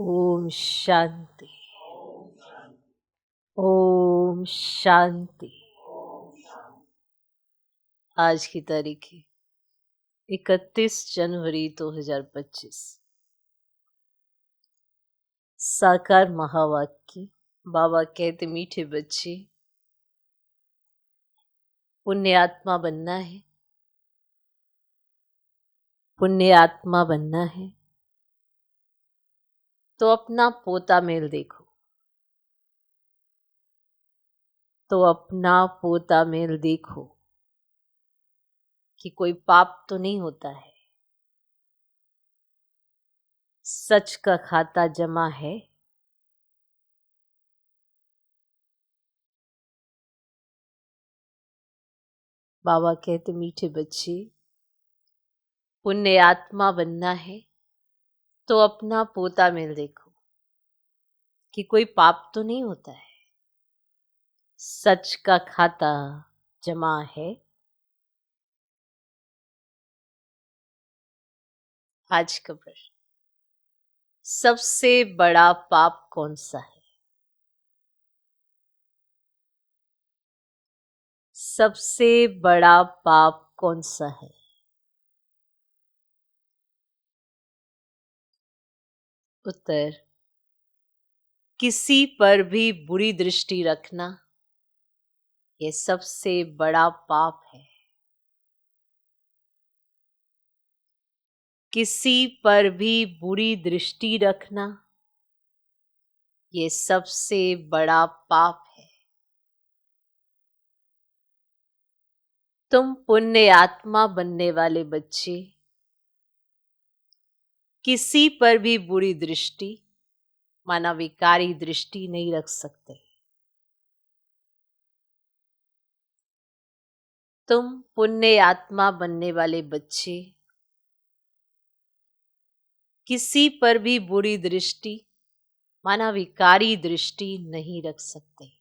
ओम शांति। ओम शांति। आज की तारीख है 31 जनवरी 2025। साकार महावाक्य। बाबा कहते मीठे बच्चे, पुण्य आत्मा बनना है, पुण्य आत्मा बनना है तो अपना पोता मेल देखो, तो अपना पोता मेल देखो कि कोई पाप तो नहीं होता है, सच का खाता जमा है। बाबा कहते मीठे बच्चे, पुण्य आत्मा बनना है तो अपना पोता मेल देखो कि कोई पाप तो नहीं होता है, सच का खाता जमा है। आज का प्रश्न, सबसे बड़ा पाप कौन सा है? सबसे बड़ा पाप कौन सा है? उत्तर, किसी पर भी बुरी दृष्टि रखना ये सबसे बड़ा पाप है। किसी पर भी बुरी दृष्टि रखना ये सबसे बड़ा पाप है। तुम पुण्य आत्मा बनने वाले बच्चे किसी पर भी बुरी दृष्टि, माना विकारी दृष्टि नहीं रख सकते। तुम पुण्य आत्मा बनने वाले बच्चे किसी पर भी बुरी दृष्टि, माना विकारी दृष्टि नहीं रख सकते।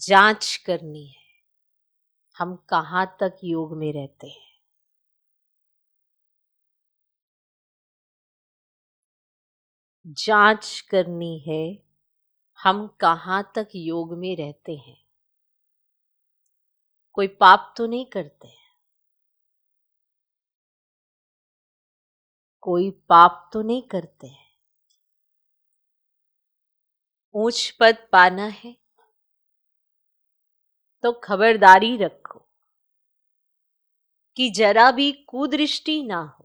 जांच करनी है हम कहां तक योग में रहते हैं। जांच करनी है हम कहां तक योग में रहते हैं। कोई पाप तो नहीं करते हैं, कोई पाप तो नहीं करते हैं। ऊंच पद पाना है तो खबरदारी रखो कि जरा भी कुदृष्टि ना हो।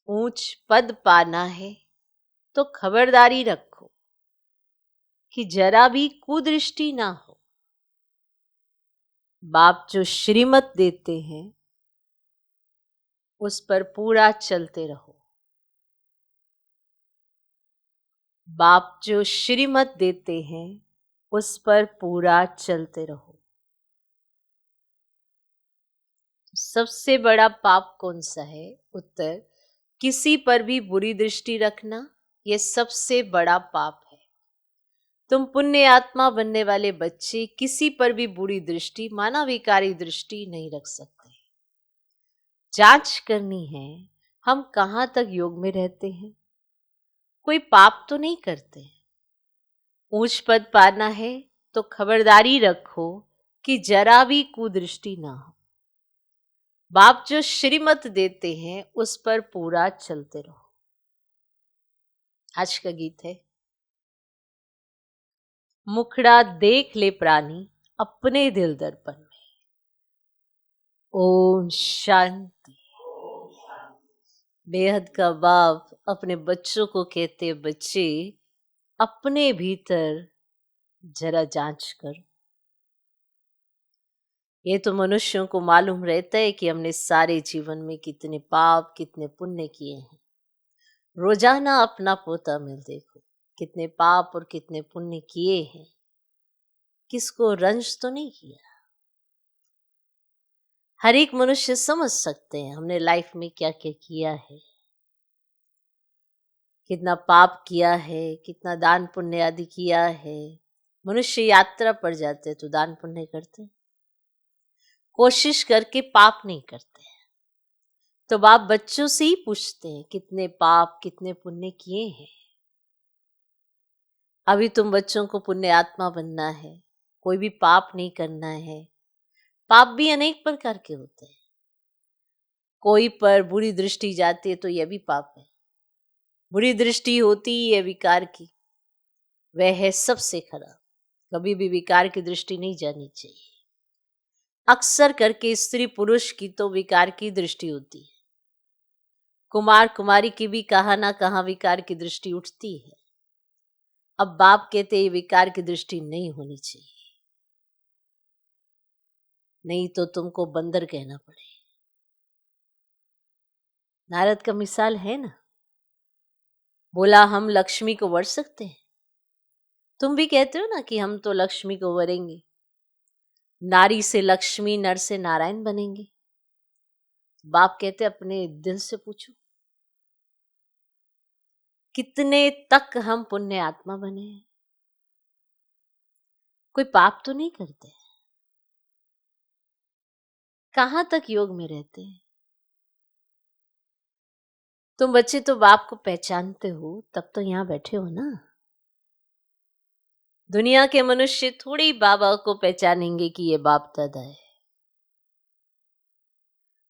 ऊंच पद पाना है तो खबरदारी रखो कि जरा भी कुदृष्टि ना हो। बाप जो श्रीमत देते हैं उस पर पूरा चलते रहो। बाप जो श्रीमत देते हैं उस पर पूरा चलते रहो। सबसे बड़ा पाप कौन सा है? उत्तर, किसी पर भी बुरी दृष्टि रखना यह सबसे बड़ा पाप है। तुम पुण्य आत्मा बनने वाले बच्चे किसी पर भी बुरी दृष्टि, माना विकारी दृष्टि नहीं रख सकते। जांच करनी है हम कहां तक योग में रहते हैं। कोई पाप तो नहीं करते। ऊंच पद पाना है तो खबरदारी रखो कि जरा भी कुदृष्टि ना हो। बाप जो श्रीमत देते हैं उस पर पूरा चलते रहो। आज का गीत है, मुखड़ा देख ले प्राणी अपने दिल दर्पण में। ओम शांति। बेहद का बाप अपने बच्चों को कहते, बच्चे अपने भीतर जरा जांच करो। ये तो मनुष्यों को मालूम रहता है कि हमने सारे जीवन में कितने पाप कितने पुण्य किए हैं। रोजाना अपना पोता मिल देखो, कितने पाप और कितने पुण्य किए हैं, किसको रंज तो नहीं किया। हर एक मनुष्य समझ सकते हैं हमने लाइफ में क्या क्या किया है, कितना पाप किया है, कितना दान पुण्य आदि किया है। मनुष्य यात्रा पर जाते तो दान पुण्य करते, कोशिश करके पाप नहीं करते। तो बाप बच्चों से ही पूछते हैं कितने पाप कितने पुण्य किए हैं। अभी तुम बच्चों को पुण्य आत्मा बनना है, कोई भी पाप नहीं करना है। पाप भी अनेक प्रकार के होते हैं। कोई पर बुरी दृष्टि जाती है तो यह भी पाप है। बुरी दृष्टि होती है विकार की, वह है सबसे खराब। कभी भी विकार की दृष्टि नहीं जानी चाहिए। अक्सर करके स्त्री पुरुष की तो विकार की दृष्टि होती है। कुमार कुमारी की भी कहाँ ना कहाँ विकार की दृष्टि उठती है। अब बाप कहते ये विकार की दृष्टि नहीं होनी चाहिए, नहीं तो तुमको बंदर कहना पड़े। नारद का मिसाल है ना, बोला हम लक्ष्मी को वर सकते हैं। तुम भी कहते हो ना कि हम तो लक्ष्मी को वरेंगे, नारी से लक्ष्मी नर से नारायण बनेंगे। बाप कहते अपने दिल से पूछो कितने तक हम पुण्य आत्मा बने हैं। कोई पाप तो नहीं करते, कहां तक योग में रहते हैं। तुम बच्चे तो बाप को पहचानते हो, तब तो यहां बैठे हो ना। दुनिया के मनुष्य थोड़ी बाबा को पहचानेंगे कि ये बाप दादा है।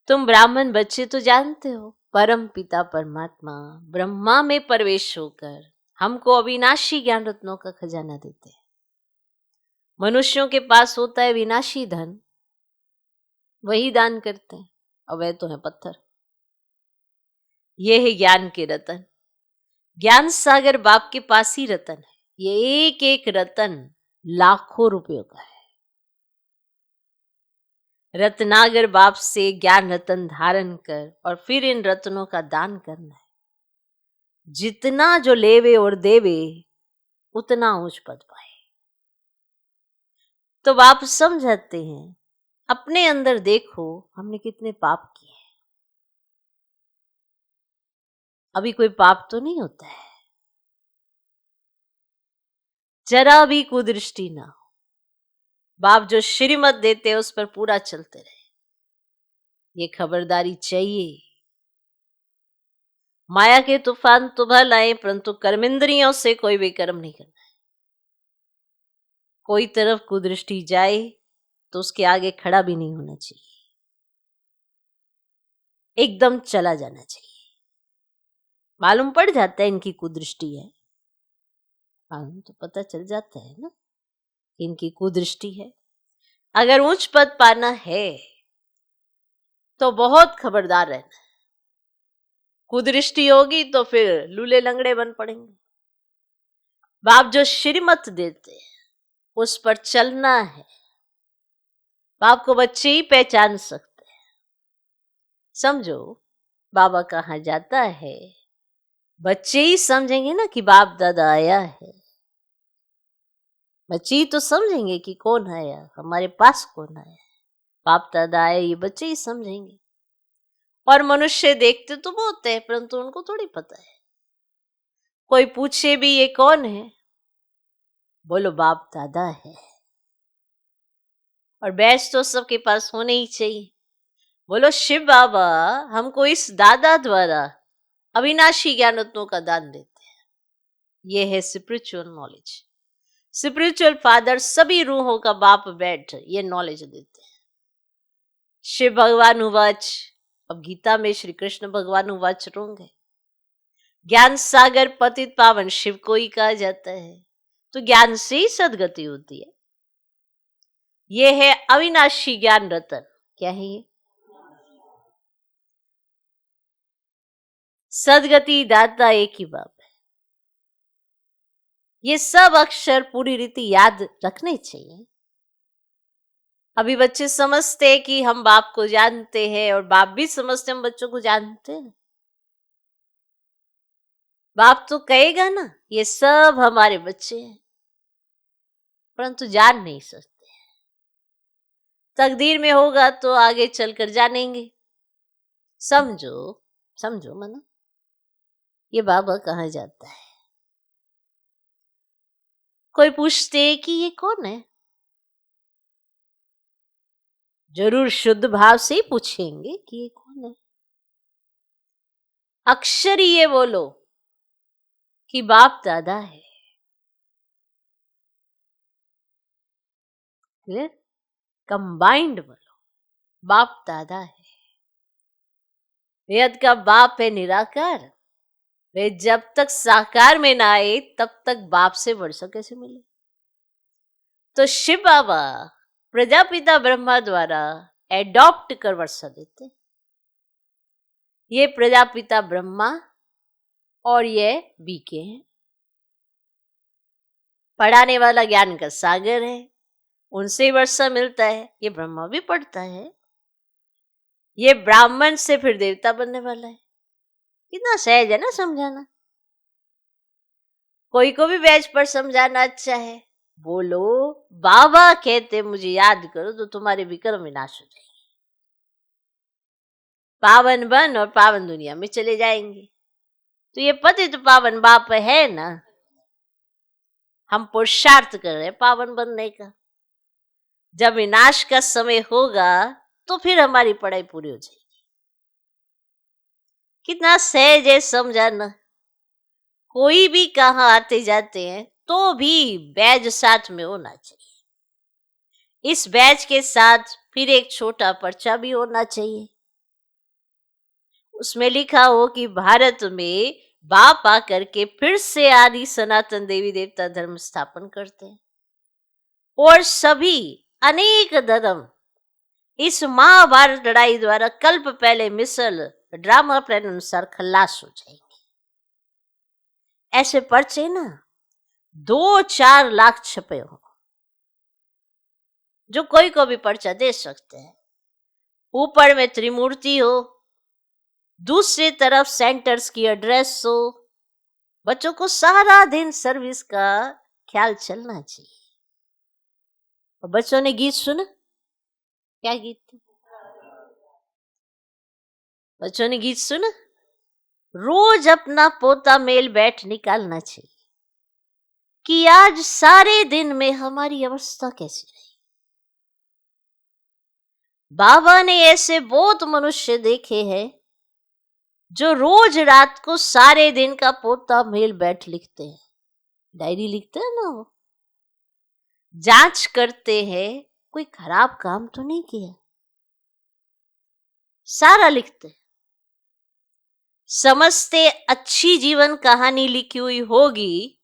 तुम ब्राह्मण बच्चे तो जानते हो परम पिता परमात्मा ब्रह्मा में प्रवेश होकर हमको अविनाशी ज्ञान रत्नों का खजाना देते हैं। मनुष्यों के पास होता है विनाशी धन, वही दान करते हैं, और वह तो है पत्थर। ये है ज्ञान के रतन। ज्ञान सागर बाप के पास ही रतन है। ये एक एक रतन लाखों रुपयों का है। रत्नागर बाप से ज्ञान रतन धारण कर और फिर इन रत्नों का दान करना है। जितना जो लेवे और देवे उतना ऊंच पद पाए। तो बाप समझाते हैं अपने अंदर देखो हमने कितने पाप किए हैं। अभी कोई पाप तो नहीं होता है, जरा भी कुदृष्टि ना हो। बाप जो श्रीमत देते हैं उस पर पूरा चलते रहे, ये खबरदारी चाहिए। माया के तूफान तो भल आए, परंतु कर्मेंद्रियों से कोई भी कर्म नहीं करना है। कोई तरफ कुदृष्टि जाए तो उसके आगे खड़ा भी नहीं होना चाहिए, एकदम चला जाना चाहिए। मालूम पड़ जाता है इनकी कुदृष्टि है, मालूम तो पता चल जाता है ना कि इनकी कुदृष्टि है। अगर उच्च पद पाना है तो बहुत खबरदार रहना। कुदृष्टि होगी तो फिर लूले लंगड़े बन पड़ेंगे। बाप जो श्रीमत देते हैं उस पर चलना है। बाप को बच्चे ही पहचान सकते हैं। समझो बाबा कहाँ जाता है, बच्चे ही समझेंगे ना कि बाप दादा आया है। बच्चे ही तो समझेंगे कि कौन आया, हमारे पास कौन आया, बाप दादा आए, ये बच्चे ही समझेंगे। और मनुष्य देखते तो बहुत है, परंतु उनको थोड़ी पता है। कोई पूछे भी ये कौन है, बोलो बाप दादा है। और बैच तो सबके पास होने ही चाहिए। बोलो शिव बाबा हमको इस दादा द्वारा अविनाशी ज्ञान रत्नों का दान देते हैं। ये है स्पिरिचुअल नॉलेज। स्पिरिचुअल फादर सभी रूहों का बाप बैठ ये नॉलेज देते हैं। शिव भगवान उवाच, अब गीता में श्री कृष्ण भगवान उवाच होंगे। ज्ञान सागर पतित पावन शिव को ही कहा जाता है। तो ज्ञान से ही सदगति होती है। ये है अविनाशी ज्ञान रतन। क्या है ये? सदगति दाता एक ही बाप है। ये सब अक्षर पूरी रीति याद रखने चाहिए। अभी बच्चे समझते हैं कि हम बाप को जानते हैं और बाप भी समझते हम बच्चों को जानते हैं। बाप तो कहेगा ना ये सब हमारे बच्चे हैं, परंतु जान नहीं सकते। तकदीर में होगा तो आगे चलकर जानेंगे। समझो समझो मना, ये बाबा कहाँ जाता है। कोई पूछते कि ये कौन है, जरूर शुद्ध भाव से ही पूछेंगे कि ये कौन है। अक्षर ही ये बोलो कि बाप दादा है। क्लियर? कंबाइंड बोलो, बाप दादा है। वेद का बाप है निराकार। वे जब तक साकार में ना आए तब तक बाप से वर्षा कैसे मिले? तो शिव बाबा प्रजापिता ब्रह्मा द्वारा एडॉप्ट कर वर्षा देते। ये प्रजापिता ब्रह्मा और ये बीके हैं। पढ़ाने वाला ज्ञान का सागर है, उनसे वर्षा मिलता है। ये ब्रह्मा भी पढ़ता है। ये ब्राह्मण से फिर देवता बनने वाला है। कितना सहज है ना समझाना। कोई को भी बैच पर समझाना अच्छा है। बोलो बाबा कहते मुझे याद करो तो तुम्हारे विक्रम विनाश हो जाएंगे, पावन बन और पावन दुनिया में चले जाएंगे। तो ये पति तो पावन बाप है ना। हम पुरुषार्थ कर रहे हैं पावन बनने का। जब विनाश का समय होगा तो फिर हमारी पढ़ाई पूरी हो जाएगी। कितना सहज है समझाना। कोई भी कहाँ आते जाते हैं तो भी बैज साथ में होना चाहिए। इस बैज के साथ फिर एक छोटा पर्चा भी होना चाहिए। उसमें लिखा हो कि भारत में बाप आकर के फिर से आदि सनातन देवी देवता धर्म स्थापन करते हैं और सभी अनेक धर्म इस महाभारत लड़ाई द्वारा कल्प पहले मिसल ड्रामा प्लान अनुसार खलास हो जाएंगे। ऐसे पर्चे ना 2-4 लाख छपे हो, जो कोई को भी पर्चा दे सकते हैं। ऊपर में त्रिमूर्ति हो, दूसरी तरफ सेंटर्स की एड्रेस हो। बच्चों को सारा दिन सर्विस का ख्याल चलना चाहिए। और बच्चों ने गीत सुना? क्या गीत था? बच्चों ने गीत सुना? रोज अपना पोता मेल बैठ निकालना चाहिए कि आज सारे दिन में हमारी अवस्था कैसी रही। बाबा ने ऐसे बहुत मनुष्य देखे हैं जो रोज रात को सारे दिन का पोता मेल बैठ लिखते हैं। डायरी लिखते हैं ना, वो जांच करते हैं कोई खराब काम तो नहीं किया, सारा लिखते हैं। समझते अच्छी जीवन कहानी लिखी हुई होगी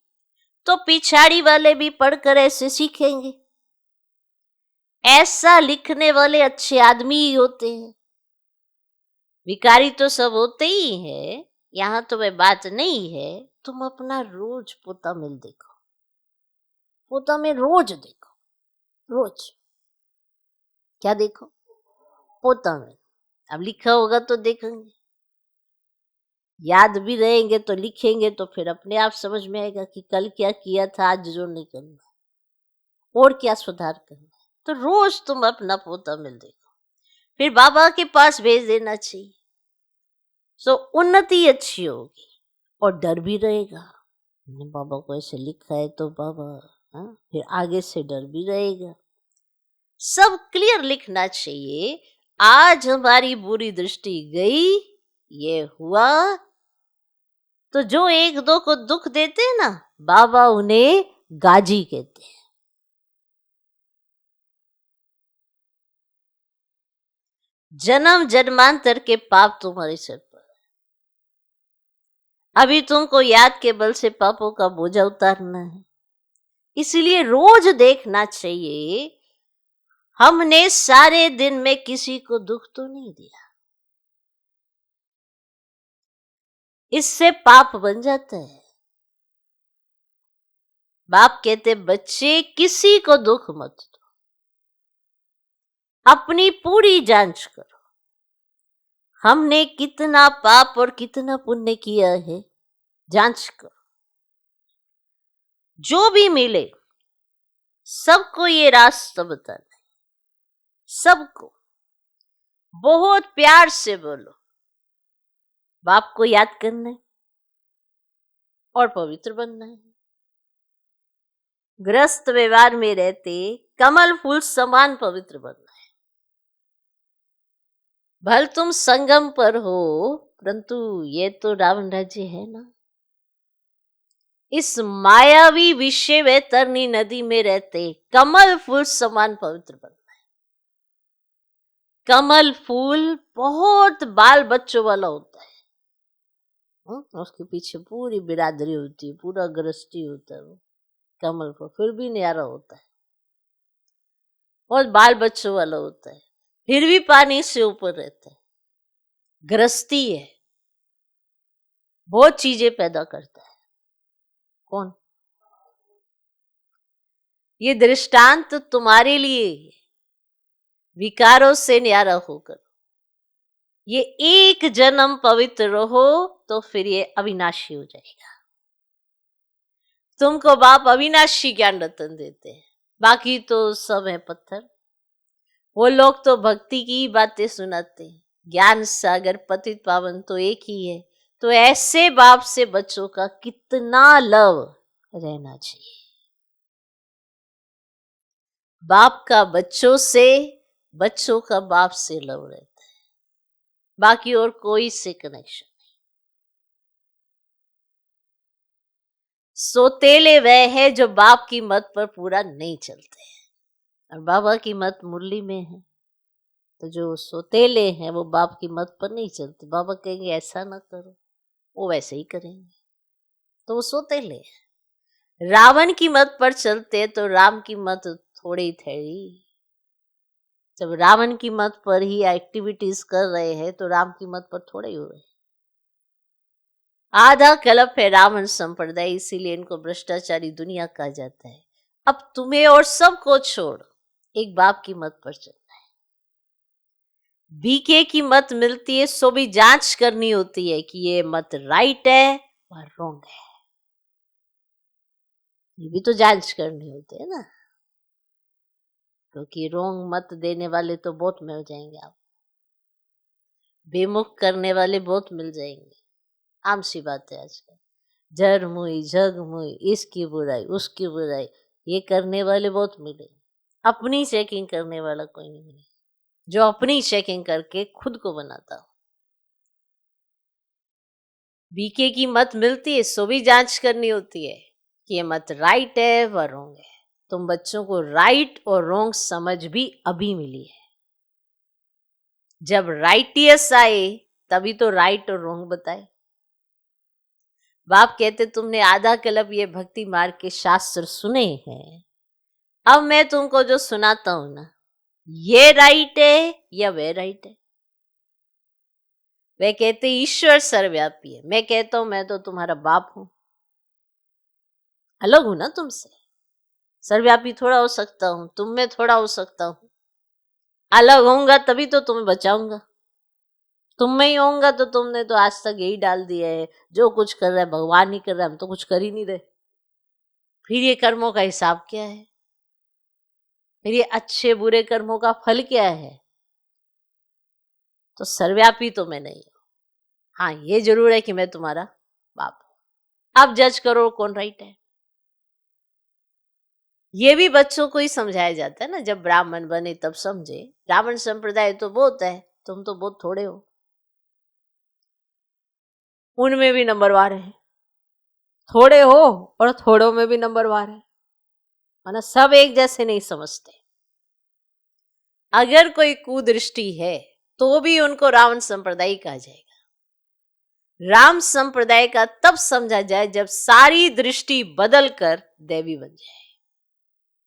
तो पिछाड़ी वाले भी पढ़कर ऐसे सीखेंगे। ऐसा लिखने वाले अच्छे आदमी ही होते हैं। भिखारी तो सब होते ही हैं। यहां तो वह बात नहीं है। तुम अपना रोज पोता मिल देखो, पोता में रोज देखो। रोज क्या देखो? पोता में। अब लिखा होगा तो देखेंगे, याद भी रहेंगे तो लिखेंगे तो फिर अपने आप समझ में आएगा कि कल क्या किया था, आज जो नहीं करना और क्या सुधार करना। तो रोज तुम अपना पोता मिल देखो, फिर बाबा के पास भेज देना चाहिए। सो उन्नति अच्छी होगी और डर भी रहेगा। बाबा को ऐसे लिखा है तो बाबा, हाँ, फिर आगे से डर भी रहेगा। सब क्लियर लिखना चाहिए। आज हमारी बुरी दृष्टि गई, ये हुआ। तो जो एक दो को दुख देते हैं ना, बाबा उन्हें गाजी कहते हैं। जन्म जन्मांतर के पाप तुम्हारे सिर पर। अभी तुमको याद के बल से पापों का बोझा उतारना है। इसलिए रोज देखना चाहिए हमने सारे दिन में किसी को दुख तो नहीं दिया। इससे पाप बन जाता है। बाप कहते बच्चे किसी को दुख मत दो, अपनी पूरी जांच करो। हमने कितना पाप और कितना पुण्य किया है, जांच करो। जो भी मिले सबको ये रास्ता बताना है। सबको बहुत प्यार से बोलो, बाप को याद करना है और पवित्र बनना है। ग्रस्त व्यवहार में रहते कमल फूल समान पवित्र बनना है। भल तुम संगम पर हो परंतु ये तो रावण राज्य है ना। इस मायावी विषय व तरनी नदी में रहते कमल फूल समान पवित्र बन। कमल फूल बहुत बाल बच्चों वाला होता है। उसके पीछे पूरी बिरादरी होती है, पूरा गृहस्थी होता है। वो कमल फूल फिर भी न्यारा होता है, बहुत बाल बच्चों वाला होता है, फिर भी पानी से ऊपर रहता है, गृहस्थी है, बहुत चीजें पैदा करता है। कौन? ये दृष्टांत तुम्हारे लिए है। विकारों से न्यारा होकर ये एक जन्म पवित्र रहो तो फिर ये अविनाशी हो जाएगा। तुमको बाप अविनाशी ज्ञान रतन देते हैं, बाकी तो सब है पत्थर। वो लोग तो भक्ति की बातें सुनाते हैं। ज्ञान सागर पतित पावन तो एक ही है। तो ऐसे बाप से बच्चों का कितना लव रहना चाहिए। बाप का बच्चों से, बच्चों का बाप से लव रहता है, बाकी और कोई से कनेक्शन नहीं। सोतेले वह है जो बाप की मत पर पूरा नहीं चलते हैं, और बाबा की मत मुरली में है। तो जो सोतेले हैं वो बाप की मत पर नहीं चलते। बाबा कहेंगे ऐसा ना करो, वो वैसे ही करेंगे, तो वो सोतेले हैं। रावण की मत पर चलते तो राम की मत थोड़ी थी। जब रावण की मत पर ही एक्टिविटीज कर रहे हैं तो राम की मत पर थोड़े ही हो रहे। आधा कल्प है रावण संप्रदाय, इसीलिए इनको भ्रष्टाचारी दुनिया कहा जाता है। अब तुम्हें और सबको छोड़ एक बाप की मत पर चलना है। बीके की मत मिलती है, सो भी जांच करनी होती है कि ये मत राइट है और रॉन्ग है। ये भी तो जांच करनी होती है ना, क्योंकि रॉन्ग मत देने वाले तो बहुत मिल जाएंगे, आप बेमुख करने वाले बहुत मिल जाएंगे। आम सी बात है आजकल, जर मुई जग मुई, इसकी बुराई उसकी बुराई, ये करने वाले बहुत मिले। अपनी चेकिंग करने वाला कोई नहीं मिले, जो अपनी चेकिंग करके खुद को बनाता हो। बीके की मत मिलती है, सो भी जांच करनी होती है कि ये मत राइट है व रॉन्ग है। तुम बच्चों को राइट और रॉन्ग समझ भी अभी मिली है। जब राइटियस आए तभी तो राइट और रॉन्ग बताए। बाप कहते तुमने आधा कल्प ये भक्ति मार्ग के शास्त्र सुने हैं, अब मैं तुमको जो सुनाता हूं ना, ये राइट है या वे राइट है। वे कहते ईश्वर सर्वव्यापी है, मैं कहता हूं मैं तो तुम्हारा बाप हूं, अलग हूं ना तुमसे। सर्वव्यापी थोड़ा हो सकता हूं, तुम में थोड़ा हो सकता हूं। अलग होऊंगा तभी तो तुम्हें बचाऊंगा। तुम में ही होऊंगा तो तुमने तो आज तक यही डाल दिया है, जो कुछ कर रहा है भगवान ही कर रहा है, हम तो कुछ कर ही नहीं रहे। फिर ये कर्मों का हिसाब क्या है? फिर ये अच्छे बुरे कर्मों का फल क्या है? तो सर्वव्यापी तो मैं नहीं हूं। हाँ, ये जरूर है कि मैं तुम्हारा बाप हूं। अब जज करो कौन राइट है। ये भी बच्चों को ही समझाया जाता है ना, जब ब्राह्मण बने तब समझे। ब्राह्मण संप्रदाय तो बहुत है, तुम तो बहुत थोड़े हो। उनमें भी नंबरवार है, थोड़े हो और थोड़ों में भी नंबरवार है, माना सब एक जैसे नहीं समझते। अगर कोई कुदृष्टि है तो भी उनको रावण संप्रदाय कहा जाएगा। राम संप्रदाय का तब समझा जाए जब सारी दृष्टि बदलकर देवी बन जाए।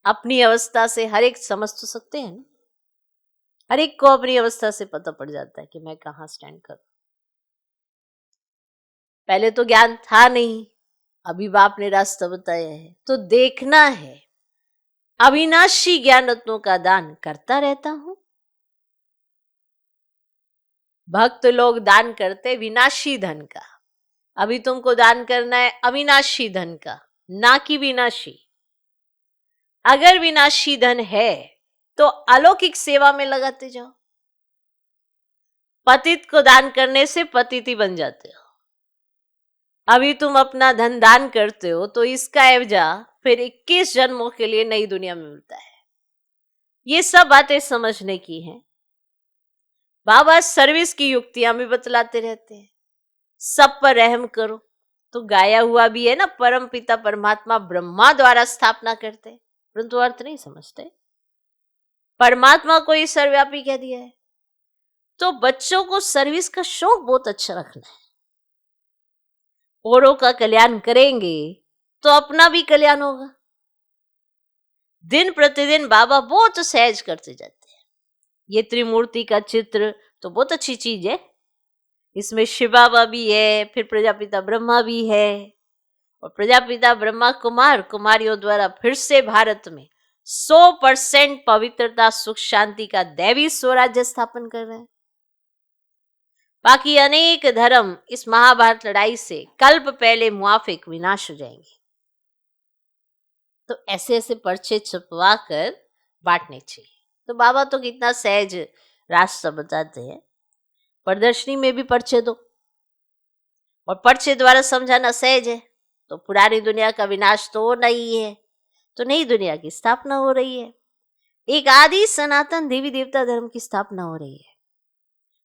अपनी अवस्था से हर एक समझ तो सकते हैं ना, हर एक को अपनी अवस्था से पता पड़ जाता है कि मैं कहाँ स्टैंड करूं। पहले तो ज्ञान था नहीं, अभी बाप ने रास्ता बताया है, तो देखना है। अविनाशी ज्ञान रत्नों का दान करता रहता हूं। भक्त लोग दान करते विनाशी धन का, अभी तुमको दान करना है अविनाशी धन का, ना कि विनाशी। अगर विनाशी धन है तो अलौकिक सेवा में लगाते जाओ। पतित को दान करने से पतिति बन जाते हो। अभी तुम अपना धन दान करते हो तो इसका एवजा फिर 21 जन्मों के लिए नई दुनिया में मिलता है। ये सब बातें समझने की हैं। बाबा सर्विस की युक्तियां भी बतलाते रहते हैं। सब पर रहम करो। तो गाया हुआ भी है ना, परम पिता परमात्मा ब्रह्मा द्वारा स्थापना करते हैं, परंतु अर्थ नहीं समझते। परमात्मा को ही सर्वव्यापी कह दिया है। तो बच्चों को सर्विस का शौक बहुत अच्छा रखना है। औरों का कल्याण करेंगे तो अपना भी कल्याण होगा। दिन प्रतिदिन बाबा बहुत सहज करते जाते हैं। ये त्रिमूर्ति का चित्र तो बहुत अच्छी चीज है। इसमें शिव बाबा भी है, फिर प्रजापिता ब्रह्मा भी है, और प्रजापिता ब्रह्मा कुमार कुमारियों द्वारा फिर से भारत में 100% पवित्रता सुख शांति का दैवी स्वराज्य स्थापन कर रहे हैं। बाकी अनेक धर्म इस महाभारत लड़ाई से कल्प पहले मुआफिक विनाश हो जाएंगे। तो ऐसे ऐसे पर्चे छपवा कर बांटने चाहिए। तो बाबा तो कितना सहज रास्ता बताते हैं। प्रदर्शनी में भी पर्चे दो, और पर्चे द्वारा समझाना सहज है। तो पुरानी दुनिया का विनाश तो हो नहीं है, तो नई दुनिया की स्थापना हो रही है। एक आदि सनातन देवी देवता धर्म की स्थापना हो रही है।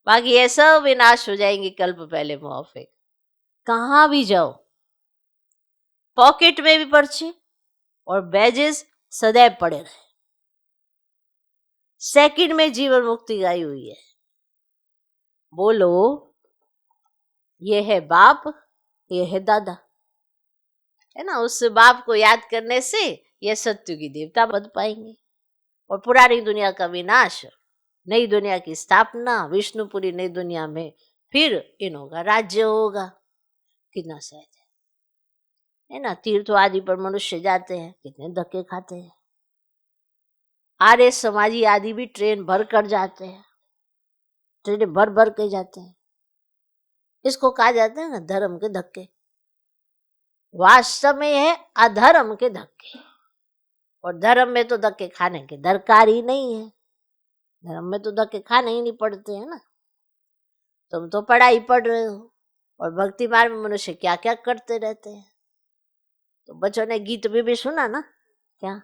बाकी ऐसा विनाश हो जाएंगे कल्प पहले मुआफिक। कहां भी जाओ पॉकेट में भी पर्चे और बैजेस सदैव पड़े रहे। सेकंड में जीवन मुक्ति गाई हुई है। बोलो, ये है बाप, ये है दादा, है ना। उस बाप को याद करने से ये सत्य की देवता बन पाएंगे, और पुरानी दुनिया का विनाश, नई दुनिया की स्थापना, विष्णुपुरी नई दुनिया में फिर इन्हों का राज्य होगा। कितना सहज है ना। तीर्थ आदि पर मनुष्य जाते हैं, कितने धक्के खाते हैं। आर्य समाजी आदि भी ट्रेन भर कर जाते हैं, ट्रेन भर भर के जाते हैं। इसको कहा जाता है ना धर्म के धक्के। वास्तव में है अधर्म के धक्के, और धर्म में तो धक्के खाने के दरकार ही नहीं है। धर्म में तो धक्के खाने ही नहीं पड़ते हैं ना। तुम तो पढ़ाई पढ़ रहे हो, और भक्ति मार्ग में मनुष्य क्या क्या करते रहते हैं। तो बच्चों ने गीत भी सुना ना, क्या?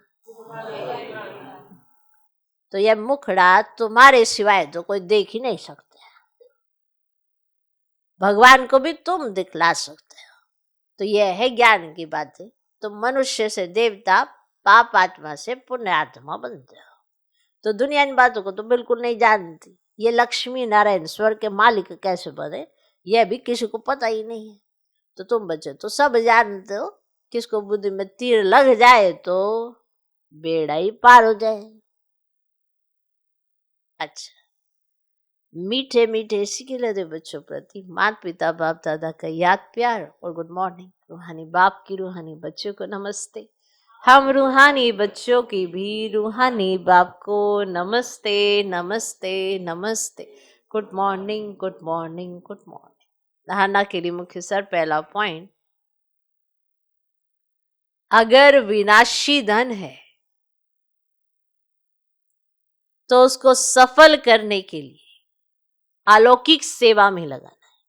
तो यह मुखड़ा तुम्हारे सिवाय तो कोई देख ही नहीं सकते। भगवान को भी तुम दिखला सकते हो। तो यह है ज्ञान की बातें। तो मनुष्य से देवता, पाप आत्मा से पुण्य आत्मा बनते हो। तो दुनिया इन बातों को तो बिल्कुल नहीं जानती। ये लक्ष्मी नारायण स्वर्ग के मालिक कैसे बने, यह भी किसी को पता ही नहीं है। तो तुम बच्चे तो सब जानते हो। किसको बुद्धि में तीर लग जाए तो बेड़ा ही पार हो जाए। अच्छा, मीठे मीठे सिकिलरे बच्चों प्रति माता पिता बाप दादा का याद प्यार और गुड मॉर्निंग। रूहानी बाप की रूहानी बच्चों को नमस्ते। हम रूहानी बच्चों की भी रूहानी बाप को नमस्ते नमस्ते नमस्ते। Good morning good morning good morning. धारणा के लिए मुख्य सर पहला पॉइंट, अगर विनाशी धन है तो उसको सफल करने के लिए अलौकिक सेवा में लगाना है।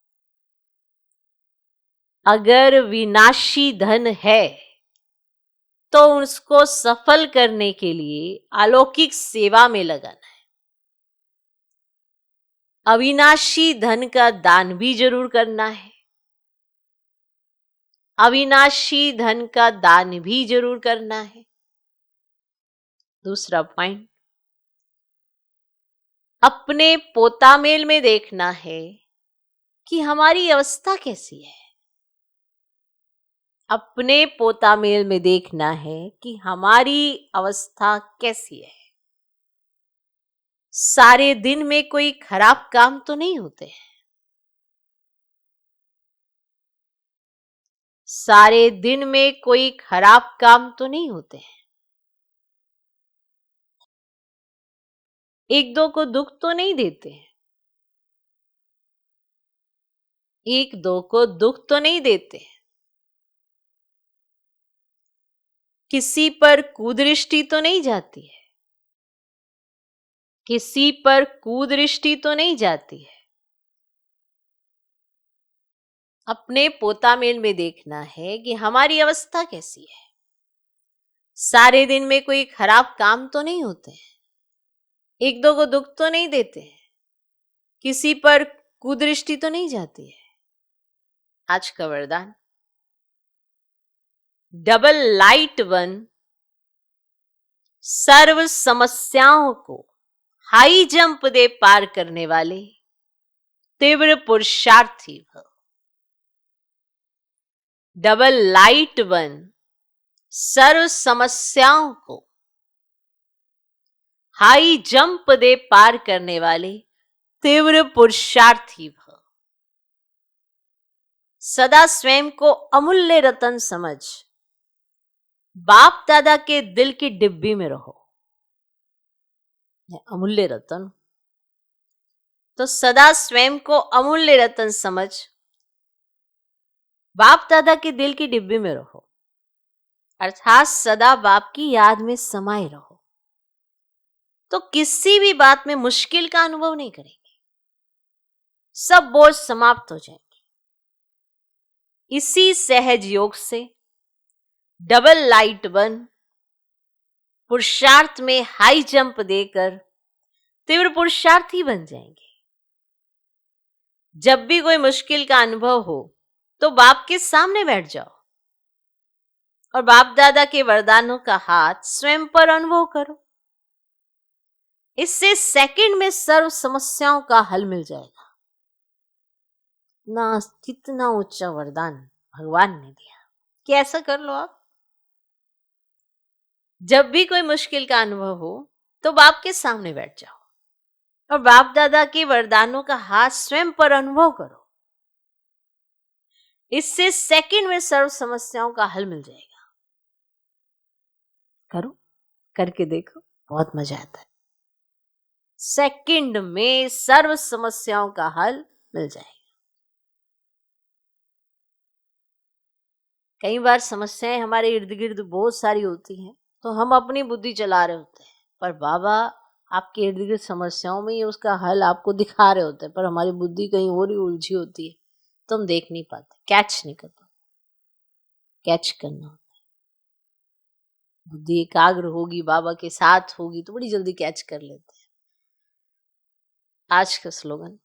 अगर विनाशी धन है तो उसको सफल करने के लिए अलौकिक सेवा में लगाना है। अविनाशी धन का दान भी जरूर करना है। अविनाशी धन का दान भी जरूर करना है। दूसरा पॉइंट, अपने पोतामेल में देखना है कि हमारी अवस्था कैसी है। अपने पोतामेल में देखना है कि हमारी अवस्था कैसी है। सारे दिन में कोई खराब काम तो नहीं होते हैं। सारे दिन में कोई खराब काम तो नहीं होते हैं। एक दो को दुख तो नहीं देते हैं। एक दो को दुख तो नहीं देते हैं। किसी पर कुदृष्टि तो नहीं जाती है। किसी पर कुदृष्टि तो नहीं जाती है। अपने पोतामेल में देखना है कि हमारी अवस्था कैसी है। सारे दिन में कोई खराब काम तो नहीं होते हैं। एक दो को दुख तो नहीं देते हैं। किसी पर कुदृष्टि तो नहीं जाती है। आज का वरदान, डबल लाइट वन सर्व समस्याओं को हाई जंप दे पार करने वाले तीव्र पुरुषार्थी भव। डबल लाइट वन सर्व समस्याओं को हाई जंप दे पार करने वाले तीव्र पुरुषार्थी भव। सदा स्वयं को अमूल्य रतन समझ बाप दादा के दिल की डिब्बी में रहो। अमूल्य रतन, तो सदा स्वयं को अमूल्य रतन समझ बाप दादा के दिल की डिब्बी में रहो, अर्थात सदा बाप की याद में समाये रहो। तो किसी भी बात में मुश्किल का अनुभव नहीं करेंगे, सब बोझ समाप्त हो जाएंगे। इसी सहज योग से डबल लाइट वन पुरुषार्थ में हाई जंप देकर तीव्र पुरुषार्थी बन जाएंगे। जब भी कोई मुश्किल का अनुभव हो तो बाप के सामने बैठ जाओ और बाप दादा के वरदानों का हाथ स्वयं पर अनुभव करो। इससे सेकंड में सर्व समस्याओं का हल मिल जाएगा। ना, कितना ऊंचा वरदान भगवान ने दिया कि ऐसा कर लो आप। जब भी कोई मुश्किल का अनुभव हो तो बाप के सामने बैठ जाओ और बाप दादा के वरदानों का हाथ स्वयं पर अनुभव करो। इससे सेकंड में सर्व समस्याओं का हल मिल जाएगा। करो, करके देखो, बहुत मजा आता है। सेकंड में सर्व समस्याओं का हल मिल जाएगा। कई बार समस्याएं हमारे इर्द गिर्द बहुत सारी होती हैं, तो हम अपनी बुद्धि चला रहे होते हैं, पर बाबा आपके इर्द गिर्द समस्याओं में ही उसका हल आपको दिखा रहे होते हैं, पर हमारी बुद्धि कहीं और ही उलझी होती है, तो हम देख नहीं पाते, कैच नहीं कर पाते। कैच करना होता है। बुद्धि एकाग्र होगी, बाबा के साथ होगी, तो बड़ी जल्दी कैच कर लेते हैं। आज का स्लोगन,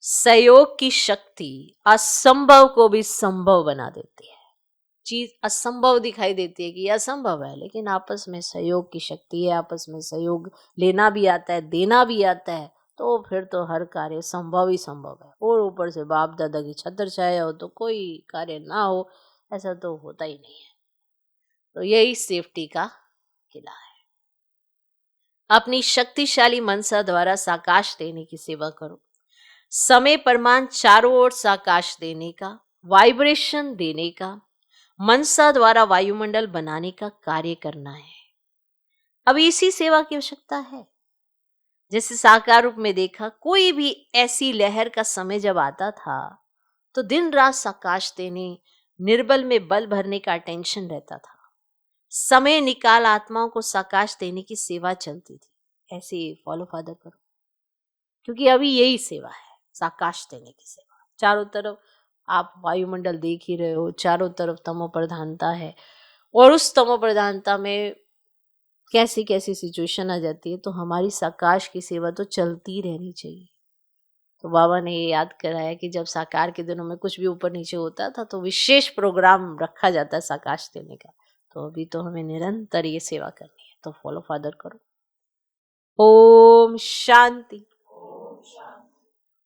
सहयोग की शक्ति असंभव को भी संभव बना देती है। चीज असंभव दिखाई देती है कि यह असंभव है, लेकिन आपस में सहयोग की शक्ति है, आपस में सहयोग लेना भी आता है, देना भी आता है, तो फिर तो हर कार्य संभव ही संभव है। और ऊपर से बाप दादा की छत्र छाया हो तो कोई कार्य ना हो, ऐसा तो होता ही नहीं है। तो यही सेफ्टी का किला है। अपनी शक्तिशाली मनसा द्वारा साकाश देने की सेवा करो। समय परमान चारों ओर साकाश देने का, वाइब्रेशन देने का, मनसा द्वारा वायुमंडल बनाने का कार्य करना है। अब इसी सेवा की आवश्यकता है। जैसे साकार रूप में देखा, कोई भी ऐसी लहर का समय जब आता था तो दिन रात साकाश देने, निर्बल में बल भरने का टेंशन रहता था। समय निकाल आत्माओं को साकाश देने की सेवा चलती थी। ऐसे फॉलो फादर करो, क्योंकि अभी यही सेवा है, साकाश देने की सेवा। चारों तरफ आप वायुमंडल देख ही रहे हो, चारों तरफ तमो प्रधानता है, और उस तमो प्रधानता में कैसी कैसी सिचुएशन आ जाती है, तो हमारी साकाश की सेवा तो चलती रहनी चाहिए। तो बाबा ने ये याद कराया कि जब साकार के दिनों में कुछ भी ऊपर नीचे होता था तो विशेष प्रोग्राम रखा जाता है साकाश देने का। तो अभी तो हमें निरंतर ये सेवा करनी है, तो फॉलो फादर करो। ओम शांति।